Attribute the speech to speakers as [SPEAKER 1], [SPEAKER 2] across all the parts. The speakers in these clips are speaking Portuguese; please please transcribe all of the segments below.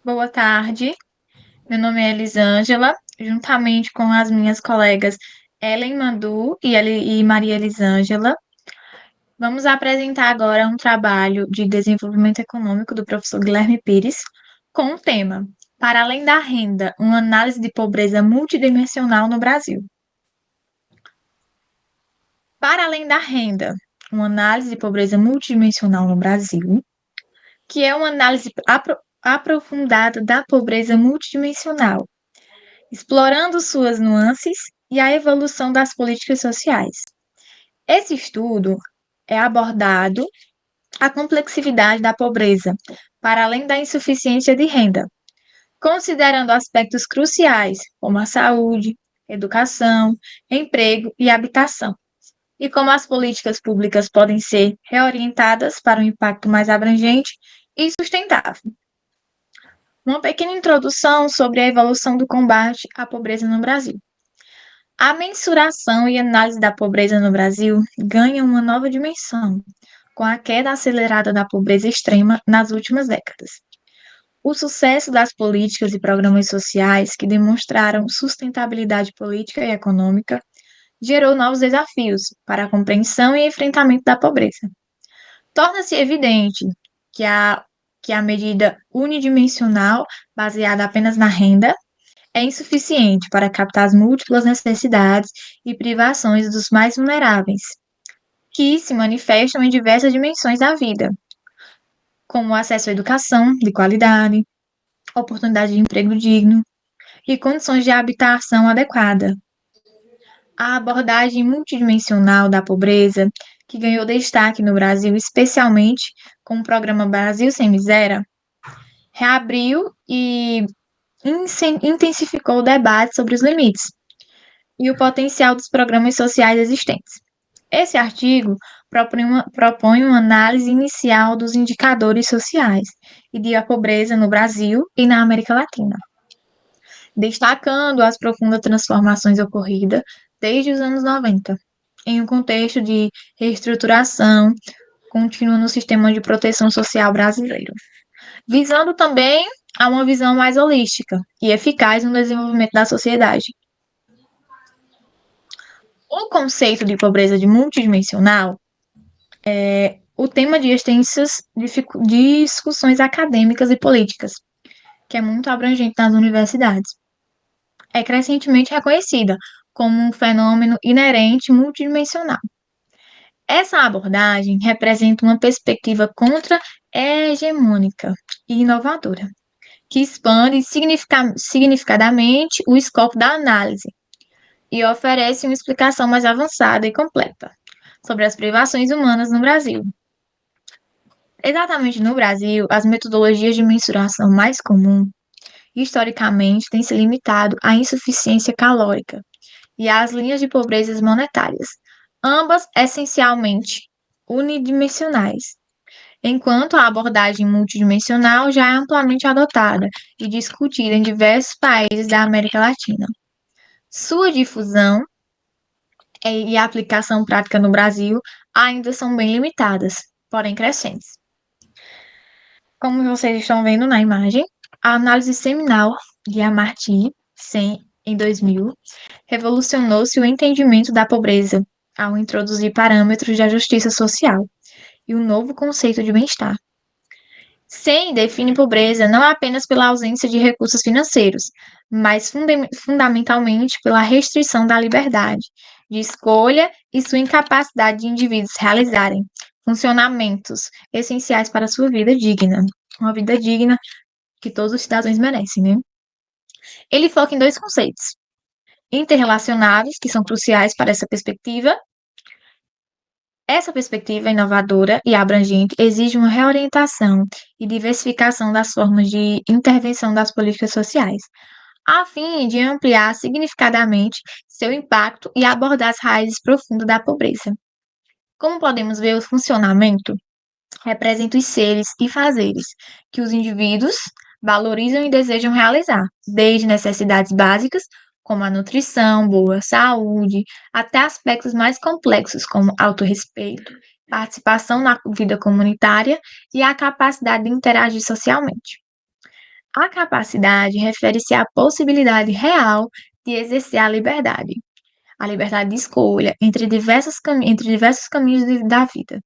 [SPEAKER 1] Boa tarde, meu nome é Elisângela, juntamente com as minhas colegas Ellen Mandu e Maria Elisângela. Vamos apresentar agora um trabalho de desenvolvimento econômico do professor Guilherme Pires, com o tema Para além da renda, uma análise de pobreza multidimensional no Brasil. Para além da renda, uma análise de pobreza multidimensional no Brasil, que é uma análise aprofundada da pobreza multidimensional, explorando suas nuances e a evolução das políticas sociais. Esse estudo é abordado a complexidade da pobreza, para além da insuficiência de renda, considerando aspectos cruciais como a saúde, educação, emprego e habitação, e como as políticas públicas podem ser reorientadas para um impacto mais abrangente e sustentável. Uma pequena introdução sobre a evolução do combate à pobreza no Brasil. A mensuração e análise da pobreza no Brasil ganha uma nova dimensão, com a queda acelerada da pobreza extrema nas últimas décadas. O sucesso das políticas e programas sociais que demonstraram sustentabilidade política e econômica gerou novos desafios para a compreensão e enfrentamento da pobreza. Torna-se evidente que a medida unidimensional, baseada apenas na renda, é insuficiente para captar as múltiplas necessidades e privações dos mais vulneráveis, que se manifestam em diversas dimensões da vida, como acesso à educação de qualidade, oportunidade de emprego digno e condições de habitação adequada. A abordagem multidimensional da pobreza, que ganhou destaque no Brasil, especialmente com o programa Brasil Sem Miséria, reabriu e intensificou o debate sobre os limites e o potencial dos programas sociais existentes. Esse artigo propõe uma análise inicial dos indicadores sociais e de a pobreza no Brasil e na América Latina, destacando as profundas transformações ocorridas desde os anos 90, em um contexto de reestruturação contínua no sistema de proteção social brasileiro, visando também a uma visão mais holística e eficaz no desenvolvimento da sociedade. O conceito de pobreza de multidimensional é o tema de extensas discussões acadêmicas e políticas, que é muito abrangente nas universidades. É crescentemente reconhecida como um fenômeno inerente multidimensional. Essa abordagem representa uma perspectiva contra-hegemônica e inovadora, que expande significadamente o escopo da análise e oferece uma explicação mais avançada e completa sobre as privações humanas no Brasil. Exatamente no Brasil, as metodologias de mensuração mais comuns, historicamente, têm se limitado à insuficiência calórica e às linhas de pobreza monetárias, ambas essencialmente unidimensionais, enquanto a abordagem multidimensional já é amplamente adotada e discutida em diversos países da América Latina. Sua difusão e aplicação prática no Brasil ainda são bem limitadas, porém crescentes. Como vocês estão vendo na imagem, a análise seminal de Amartya Sen, em 2000, revolucionou-se o entendimento da pobreza ao introduzir parâmetros da justiça social e um novo conceito de bem-estar. Sen define pobreza não apenas pela ausência de recursos financeiros, mas fundamentalmente pela restrição da liberdade de escolha e sua incapacidade de indivíduos realizarem funcionamentos essenciais para a sua vida digna. Uma vida digna que todos os cidadãos merecem, né? Ele foca em dois conceitos interrelacionados, que são cruciais para essa perspectiva. Essa perspectiva inovadora e abrangente exige uma reorientação e diversificação das formas de intervenção das políticas sociais, a fim de ampliar significativamente seu impacto e abordar as raízes profundas da pobreza. Como podemos ver, o funcionamento representa os seres e fazeres que os indivíduos valorizam e desejam realizar, desde necessidades básicas, como a nutrição, boa saúde, até aspectos mais complexos, como autorrespeito, participação na vida comunitária e a capacidade de interagir socialmente. A capacidade refere-se à possibilidade real de exercer a liberdade de escolha entre diversos caminhos da vida,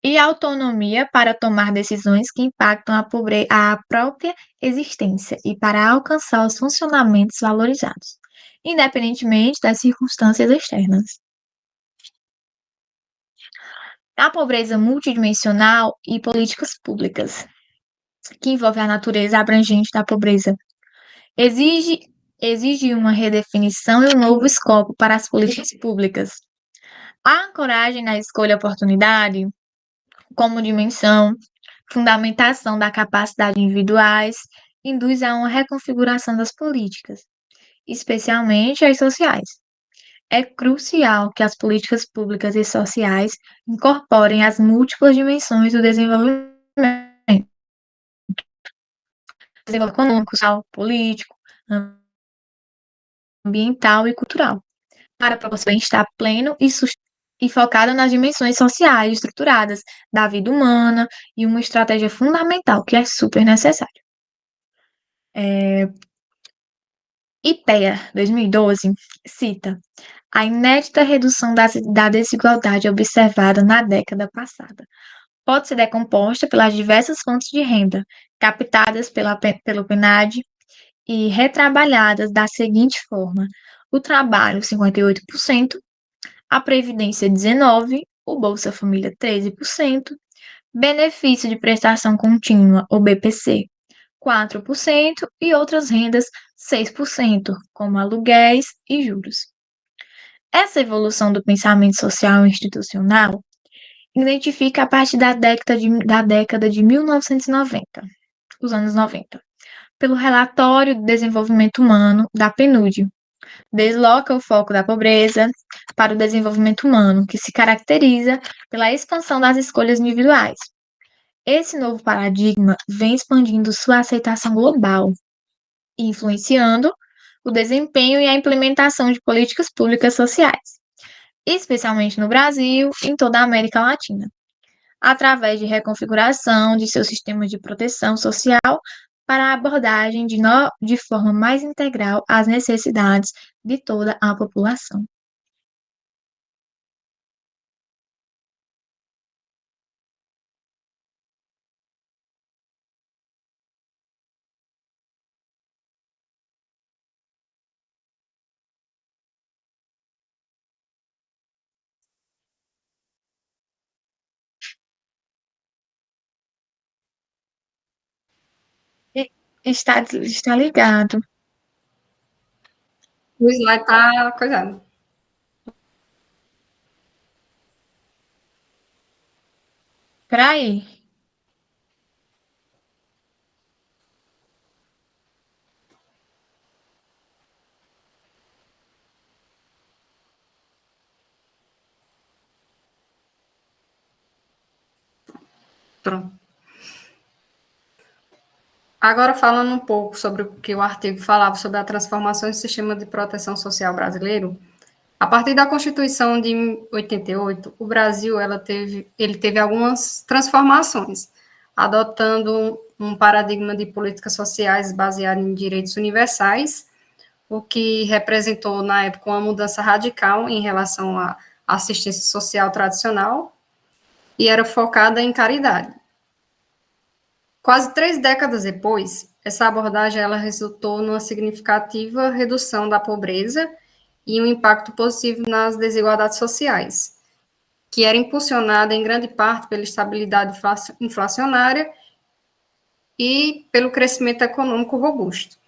[SPEAKER 1] e a autonomia para tomar decisões que impactam a própria existência e para alcançar os funcionamentos valorizados, independentemente das circunstâncias externas. A pobreza multidimensional e políticas públicas, que envolve a natureza abrangente da pobreza, exige, exige uma redefinição e um novo escopo para as políticas públicas. A ancoragem na escolha-oportunidade, como dimensão, fundamentação da capacidade individuais, induz a uma reconfiguração das políticas, especialmente as sociais. É crucial que as políticas públicas e sociais incorporem as múltiplas dimensões do desenvolvimento econômico, social, político, ambiental e cultural, para proporcionar bem-estar pleno e focado nas dimensões sociais estruturadas da vida humana e uma estratégia fundamental que é super necessária. IPEA 2012 cita a inédita redução da desigualdade observada na década passada. Pode ser decomposta pelas diversas fontes de renda captadas pelo PNAD e retrabalhadas da seguinte forma: o trabalho 58%, a previdência 19%, o Bolsa Família 13%, benefício de prestação contínua, o BPC 4% e outras rendas 6%, como aluguéis e juros. Essa evolução do pensamento social e institucional identifica a partir da década de 1990, os anos 90, pelo Relatório do Desenvolvimento Humano da PNUD. Desloca o foco da pobreza para o desenvolvimento humano, que se caracteriza pela expansão das escolhas individuais. Esse novo paradigma vem expandindo sua aceitação global e influenciando o desempenho e a implementação de políticas públicas sociais, especialmente no Brasil e em toda a América Latina, através de reconfiguração de seus sistemas de proteção social para a abordagem de forma mais integral às necessidades de toda a população. E está ligado.
[SPEAKER 2] O slide tá coisado.
[SPEAKER 1] Peraí.
[SPEAKER 2] Pronto. Agora, falando um pouco sobre o que o artigo falava sobre a transformação do sistema de proteção social brasileiro, a partir da Constituição de 88, o Brasil ele teve algumas transformações, adotando um paradigma de políticas sociais baseado em direitos universais, o que representou, na época, uma mudança radical em relação à assistência social tradicional e era focada em caridade. Quase 3 décadas depois, essa abordagem ela resultou numa significativa redução da pobreza e um impacto positivo nas desigualdades sociais, que era impulsionada em grande parte pela estabilidade inflacionária e pelo crescimento econômico robusto.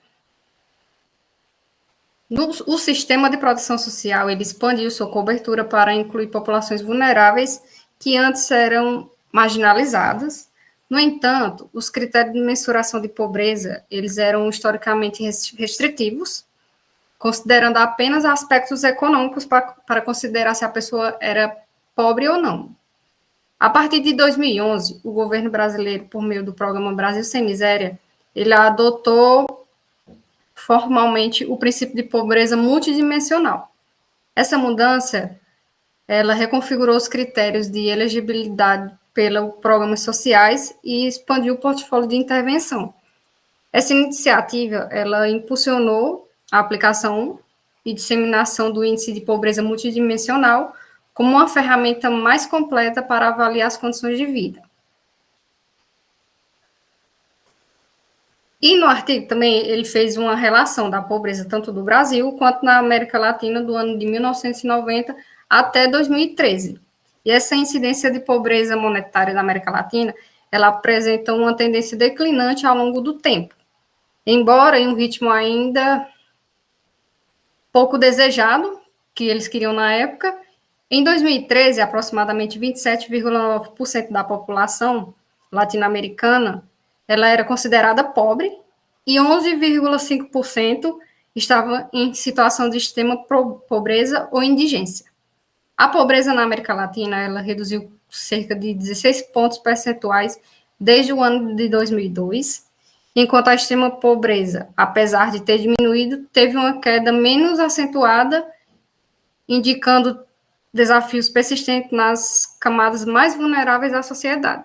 [SPEAKER 2] O sistema de proteção social ele expandiu sua cobertura para incluir populações vulneráveis que antes eram marginalizadas. No entanto, os critérios de mensuração de pobreza eles eram historicamente restritivos, considerando apenas aspectos econômicos para considerar se a pessoa era pobre ou não. A partir de 2011, o governo brasileiro, por meio do programa Brasil Sem Miséria, ele adotou formalmente o princípio de pobreza multidimensional. Essa mudança, ela reconfigurou os critérios de elegibilidade pelos programas sociais e expandiu o portfólio de intervenção, Essa iniciativa, ela impulsionou a aplicação e disseminação do índice de pobreza multidimensional como uma ferramenta mais completa para avaliar as condições de vida. E no artigo também ele fez uma relação da pobreza tanto do Brasil quanto na América Latina do ano de 1990 até 2013. E essa incidência de pobreza monetária da América Latina, ela apresenta uma tendência declinante ao longo do tempo, embora em um ritmo ainda pouco desejado, que eles queriam na época. Em 2013, aproximadamente 27,9% da população latino-americana ela era considerada pobre e 11,5% estava em situação de extrema pobreza ou indigência. A pobreza na América Latina ela reduziu cerca de 16 pontos percentuais desde o ano de 2002, enquanto a extrema pobreza, apesar de ter diminuído, teve uma queda menos acentuada, indicando desafios persistentes nas camadas mais vulneráveis da sociedade.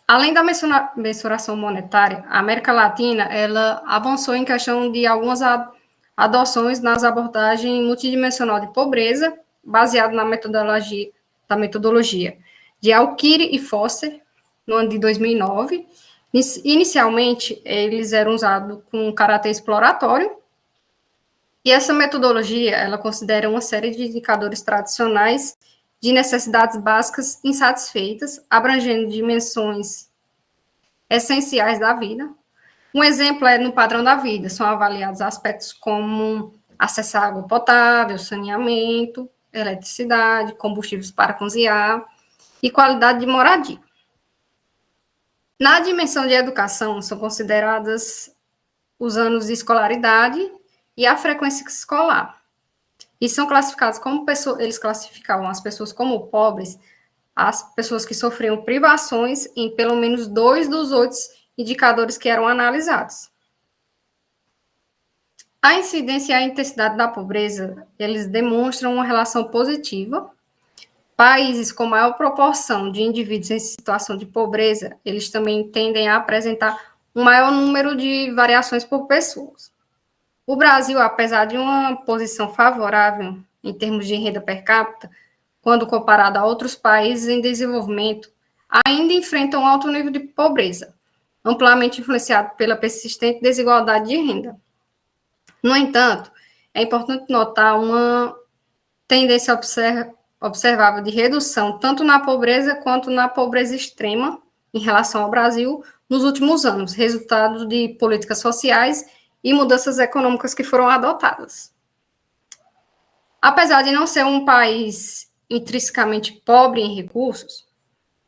[SPEAKER 2] Além da mensuração monetária, a América Latina ela avançou em questão de algumas adoções nas abordagens multidimensional de pobreza, baseado na metodologia de Alkire e Foster, no ano de 2009. Inicialmente, eles eram usados com caráter exploratório, e essa metodologia ela considera uma série de indicadores tradicionais de necessidades básicas insatisfeitas, abrangendo dimensões essenciais da vida. Um exemplo é no padrão da vida, são avaliados aspectos como acesso à água potável, saneamento, eletricidade, combustíveis para cozinhar e qualidade de moradia. Na dimensão de educação, são consideradas os anos de escolaridade e a frequência escolar. E são classificados como pessoas, eles classificavam as pessoas como pobres, as pessoas que sofriam privações em pelo menos 2 dos 8 indicadores que eram analisados. A incidência e a intensidade da pobreza, eles demonstram uma relação positiva. Países com maior proporção de indivíduos em situação de pobreza, eles também tendem a apresentar um maior número de variações por pessoas. O Brasil, apesar de uma posição favorável em termos de renda per capita, quando comparado a outros países em desenvolvimento, ainda enfrenta um alto nível de pobreza, amplamente influenciado pela persistente desigualdade de renda. No entanto, é importante notar uma tendência observável de redução tanto na pobreza quanto na pobreza extrema em relação ao Brasil nos últimos anos, resultado de políticas sociais e mudanças econômicas que foram adotadas. Apesar de não ser um país intrinsecamente pobre em recursos,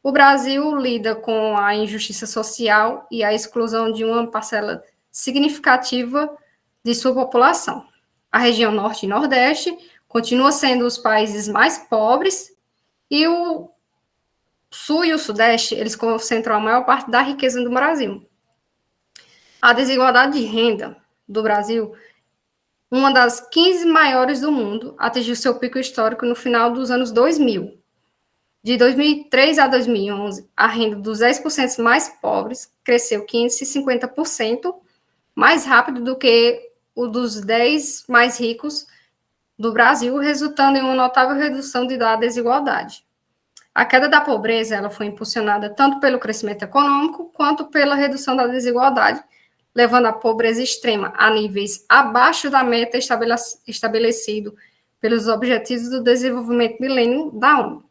[SPEAKER 2] o Brasil lida com a injustiça social e a exclusão de uma parcela significativa de sua população. A região Norte e Nordeste continua sendo os países mais pobres e o Sul e o Sudeste, eles concentram a maior parte da riqueza do Brasil. A desigualdade de renda do Brasil, uma das 15 maiores do mundo, atingiu seu pico histórico no final dos anos 2000. De 2003 a 2011, a renda dos 10% mais pobres cresceu 550%, mais rápido do que o dos 10 mais ricos do Brasil, resultando em uma notável redução da desigualdade. A queda da pobreza ela foi impulsionada tanto pelo crescimento econômico quanto pela redução da desigualdade, levando a pobreza extrema a níveis abaixo da meta estabelecido pelos Objetivos do Desenvolvimento Milênio da ONU.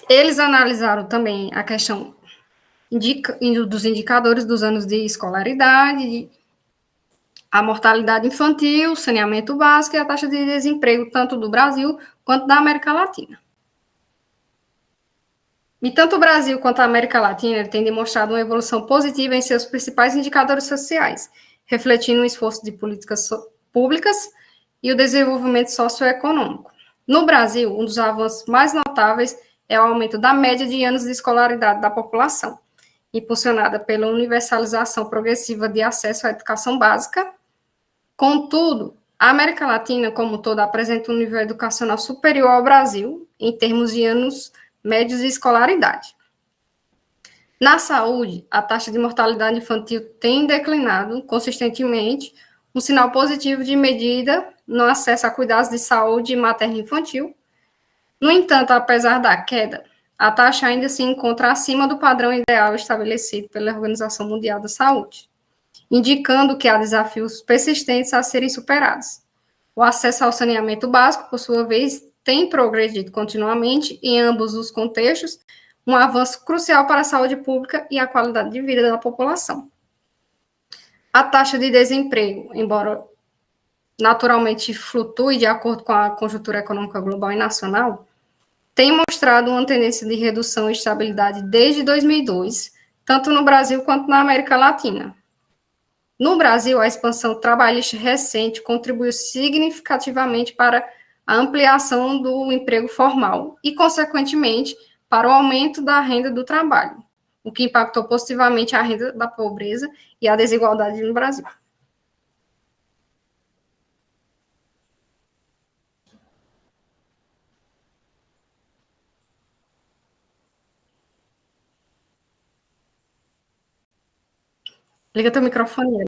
[SPEAKER 2] Eles analisaram também a questão dos indicadores dos anos de escolaridade, a mortalidade infantil, saneamento básico e a taxa de desemprego, tanto do Brasil quanto da América Latina. E tanto o Brasil quanto a América Latina têm demonstrado uma evolução positiva em seus principais indicadores sociais, refletindo o esforço de políticas públicas e o desenvolvimento socioeconômico. No Brasil, um dos avanços mais notáveis é o aumento da média de anos de escolaridade da população, impulsionada pela universalização progressiva de acesso à educação básica. Contudo, A América Latina, como um todo, apresenta um nível educacional superior ao Brasil, em termos de anos médios de escolaridade. Na saúde, a taxa de mortalidade infantil tem declinado consistentemente, um sinal positivo de medida no acesso a cuidados de saúde materno-infantil. No entanto, apesar da queda, a taxa ainda se encontra acima do padrão ideal estabelecido pela Organização Mundial da Saúde, indicando que há desafios persistentes a serem superados. O acesso ao saneamento básico, por sua vez, tem progredido continuamente em ambos os contextos, um avanço crucial para a saúde pública e a qualidade de vida da população. A taxa de desemprego, embora naturalmente flutue de acordo com a conjuntura econômica global e nacional, tem mostrado uma tendência de redução e estabilidade desde 2002, tanto no Brasil quanto na América Latina. No Brasil, a expansão trabalhista recente contribuiu significativamente para a ampliação do emprego formal e, consequentemente, para o aumento da renda do trabalho, o que impactou positivamente a renda da pobreza e a desigualdade no Brasil. Liga teu microfone.